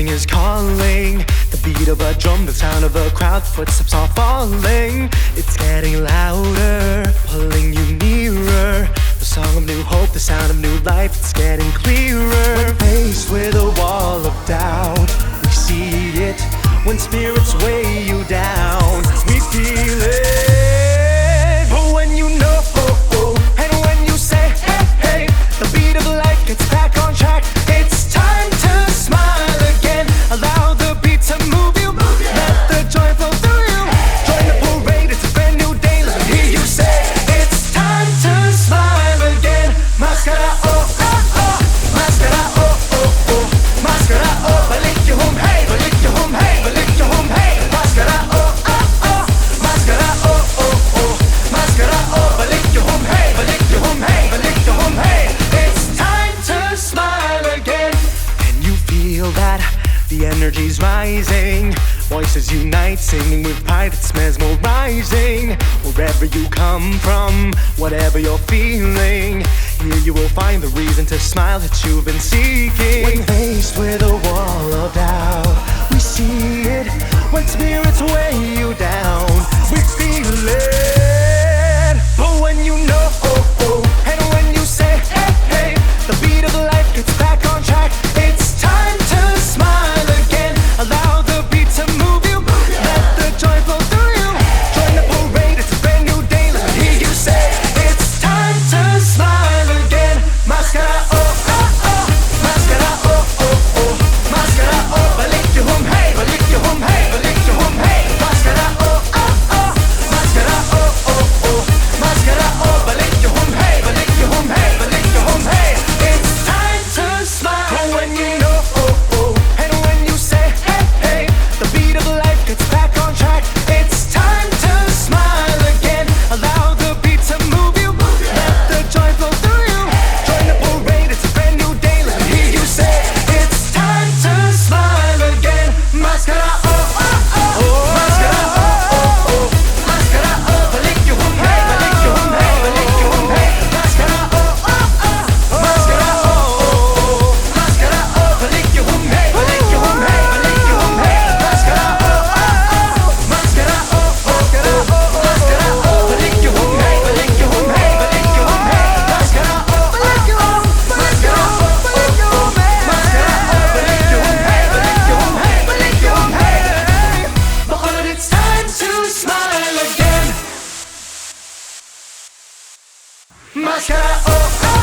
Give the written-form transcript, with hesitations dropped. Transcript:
Something is calling, the beat of a drum, the sound of a crowd, footsteps are falling. It's getting louder, pulling you nearer. The song of new hope, the sound of new life, it's getting clearer. When faced with a wall of doubt, we see it. When spirits weigh you down, we feel it. But when you know, and when you say, hey, hey, the beat of life gets back on track. It's time to smile again. Allow the beat to move you. Let the joy flow through you. Join the parade, it's a brand new day. Let me hear you say, it's time to smile again. Masskara, oh, oh, oh. Masskara, oh, oh, oh. Masskara, oh. Balik Yuhom, hey. Balik Yuhom, hey. Balik Yuhom, hey. Masskara, oh, oh, oh. Masskara, oh, oh, oh. Masskara, oh. Balik Yuhom, hey. Balik Yuhom, hey. Balik Yuhom, hey. It's time to smile again. And you feel that the energy's rising. Voices unite, singing with pride, it's mesmerizing. Wherever you come from, whatever you're feeling, here you will find the reason to smile that you've been seeking. When faced with a wall of doubt, we see it. When spirits weigh you down, we feel it. But when you know, and when you say, hey, hey, the beat of life gets back on track. It's time to smile again. Allow the beat to move you. Let the joy flow through you. Join the parade, it's a brand new day. Let me hear you say, it's time to smile again. Masskara, oh, oh, oh. Masskara, oh, oh, oh. Masskara, oh. Balik Yuhom, hey. Balik Yuhom, hey. Balik Yuhom, hey. Masskara, oh, oh, oh. Masskara, oh, oh, oh. Masskara, oh. Balik Yuhom, hey. Balik Yuhom, hey. Balik Yuhom, hey. It's time to smile. But when you know, and when you say, hey, hey, the beat of life gets back on track. It's time to smile again. Allow the beat to move you. Let the joy flow through you. Join the parade, it's a brand new day. Let me hear you say, it's time to smile again. Masskara, oh, oh, oh. Masskara, oh, oh, oh. Masskara, oh. Balik Yuhom, hey. Balik Yuhom, hey. Balik Yuhom, hey. Masskara, oh, oh, oh. Masskara, oh, oh, oh. Masskara, oh. Balik Yuhom, hey. Balik Yuhom, hey. Balik Yuhom, hey. Masskara, oh, oh, oh. Masskara, oh, oh, oh. Masskara, oh. Balik Yuhom, hey. Balik Yuhom, hey. Balik Yuhom, hey. Masskara, oh, oh, oh. Masskara, oh, oh, oh. Masskara, oh. Balik Yuhom, hey. Balik Yuhom, hey. Balik Yuhom, hey. Bacolod, it's time to smile again. Masskara, oh, oh.